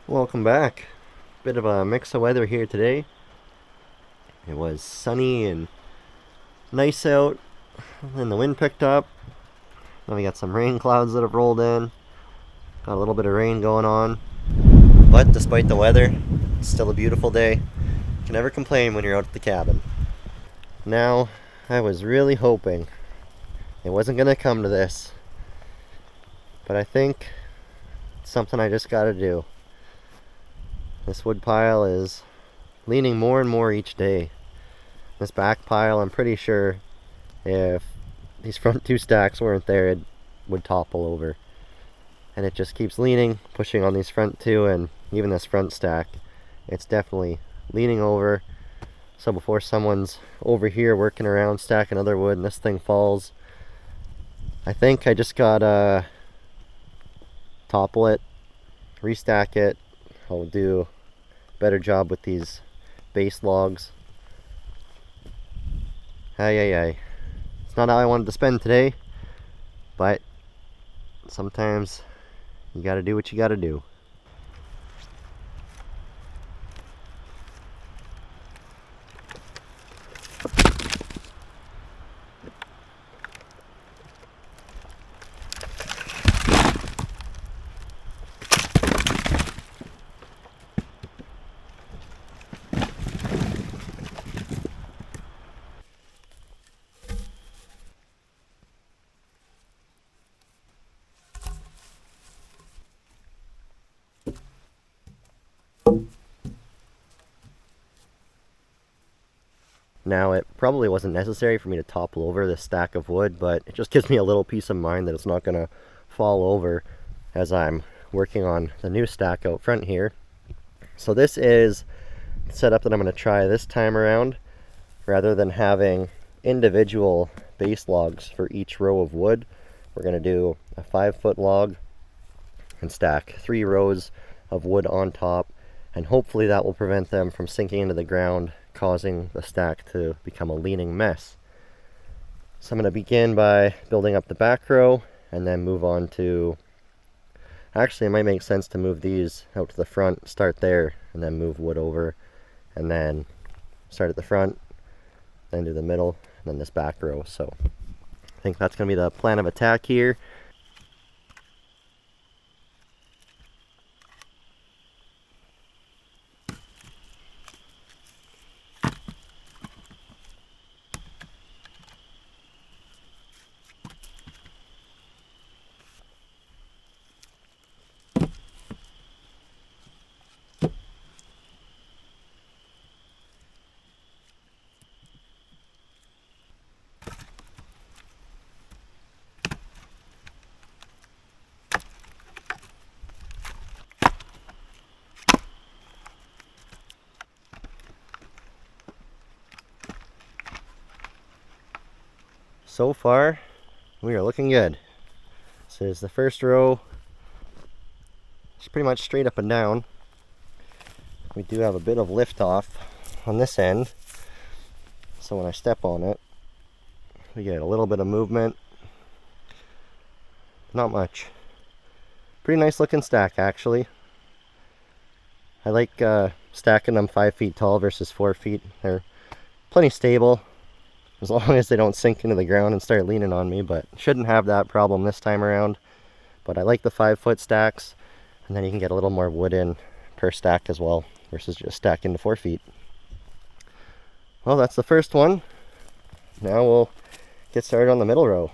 Welcome back. Bit of a mix of weather here today. It was sunny and nice out, then the wind picked up. Then we got some rain clouds that have rolled in. Got a little bit of rain going on. But despite the weather, it's still a beautiful day. You can never complain when you're out at the cabin. Now, I was really hoping it wasn't going to come to this, but I think it's something I just gotta do. This wood pile is leaning more and more each day. This back pile, I'm pretty sure if these front two stacks weren't there, it would topple over. And it just keeps leaning, pushing on these front two, and even this front stack, it's definitely leaning over. So before someone's over here working around stacking other wood and this thing falls, I think I just gotta topple it, restack it. I'll do a better job with these base logs. Ay. It's not how I wanted to spend today, but sometimes you gotta do what you gotta do. Now, it probably wasn't necessary for me to topple over this stack of wood, but it just gives me a little peace of mind that it's not going to fall over as I'm working on the new stack out front here. So this is the setup that I'm going to try this time around. Rather than having individual base logs for each row of wood, we're going to do a 5-foot log and stack 3 rows of wood on top, and hopefully that will prevent them from sinking into the ground, causing the stack to become a leaning mess. So I'm going to begin by building up the back row and then move on to, actually it might make sense to move these out to the front, start there, and then move wood over, and then start at the front, then do the middle, and then this back row. So I think that's going to be the plan of attack here. So far, we are looking good. This is the first row. It's pretty much straight up and down. We do have a bit of lift off on this end, so when I step on it, we get a little bit of movement. Not much. Pretty nice looking stack, actually. I like stacking them 5 feet tall versus 4 feet. They're plenty stable, as long as they don't sink into the ground and start leaning on me, but shouldn't have that problem this time around. But I like the 5-foot stacks, and then you can get a little more wood in per stack as well, versus just stacking to 4 feet. Well, that's the first one. Now we'll get started on the middle row.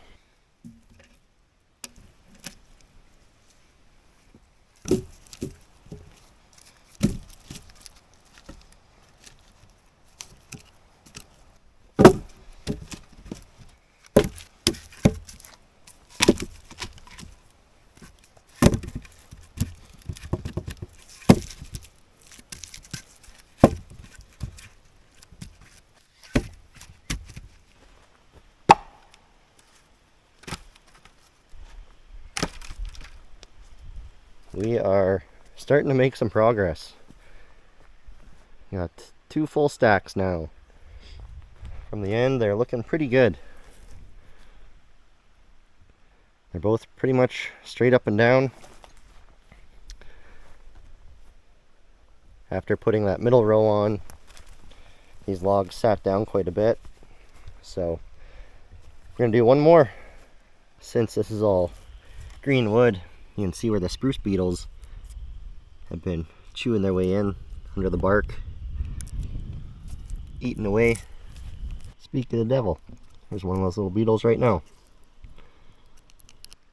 We are starting to make some progress. We got 2 full stacks now. From the end, they're looking pretty good. They're both pretty much straight up and down. after putting that middle row on, these logs sat down quite a bit. So we're gonna do one more. Since this is all green wood, you can see where the spruce beetles have been chewing their way in under the bark, eating away. Speak to the devil. There's one of those little beetles right now.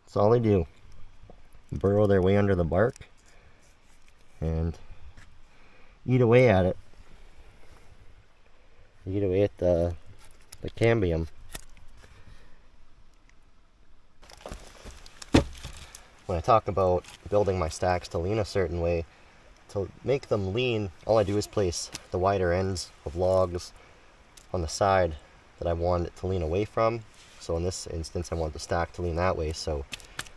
That's all they do. Burrow their way under the bark and eat away at it. Eat away at the cambium. When I talk about building my stacks to lean a certain way, to make them lean, all I do is place the wider ends of logs on the side that I want it to lean away from. So in this instance, I want the stack to lean that way. So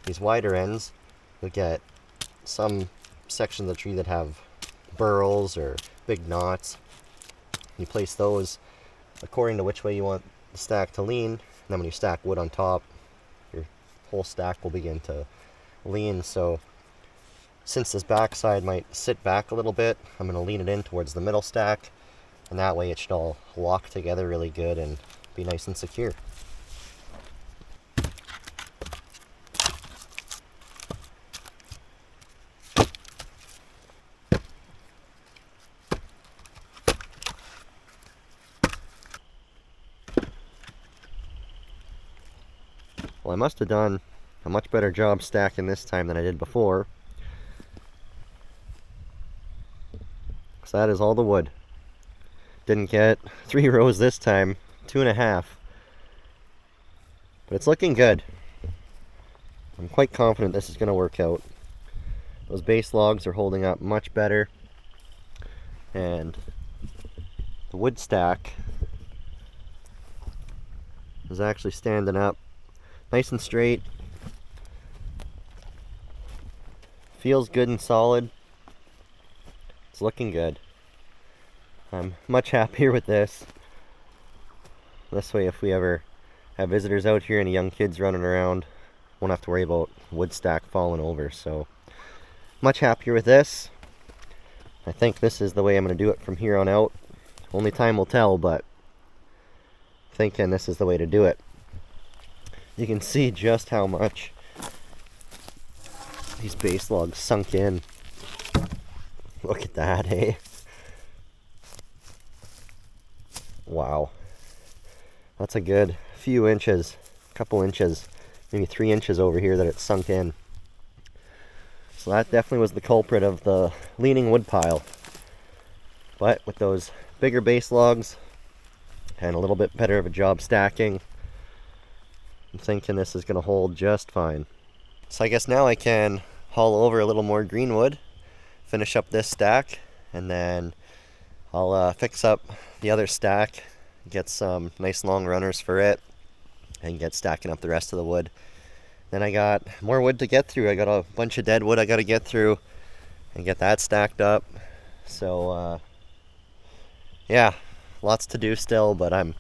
these wider ends, you'll get some sections of the tree that have burls or big knots. You place those according to which way you want the stack to lean. And then when you stack wood on top, your whole stack will begin to lean. So since this back side might sit back a little bit, I'm going to lean it in towards the middle stack, and that way it should all lock together really good and be nice and secure. Well, I must have done a much better job stacking this time than I did before. So that is all the wood. Didn't get 3 rows this time, 2.5. But it's looking good. I'm quite confident this is going to work out. Those base logs are holding up much better. And the wood stack is actually standing up nice and straight. Feels good and solid. It's looking good. I'm much happier with this. This way, if we ever have visitors out here and young kids running around, won't have to worry about wood stack falling over. So much happier with this. I think this is the way I'm going to do it from here on out. Only time will tell, but thinking this is the way to do it. You can see just how much these base logs sunk in. Look at that, hey? Wow. That's a good few inches, couple inches, maybe 3 inches over here that it's sunk in. So that definitely was the culprit of the leaning wood pile. But with those bigger base logs and a little bit better of a job stacking, I'm thinking this is going to hold just fine. So I guess now I can haul over a little more green wood, finish up this stack, and then I'll fix up the other stack, get some nice long runners for it, and get stacking up the rest of the wood. Then I got more wood to get through. I got a bunch of dead wood I got to get through and get that stacked up. So yeah, lots to do still, but I'm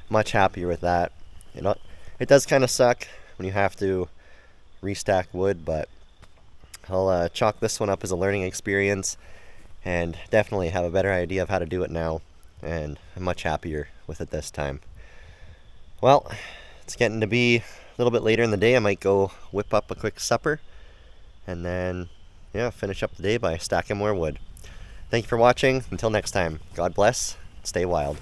much happier with that. You know, it does kind of suck when you have to restack wood, but I'll chalk this one up as a learning experience and definitely have a better idea of how to do it now, and I'm much happier with it this time. Well, it's getting to be a little bit later in the day. I might go whip up a quick supper and then finish up the day by stacking more wood. Thank you for watching. Until next time, God bless, stay wild.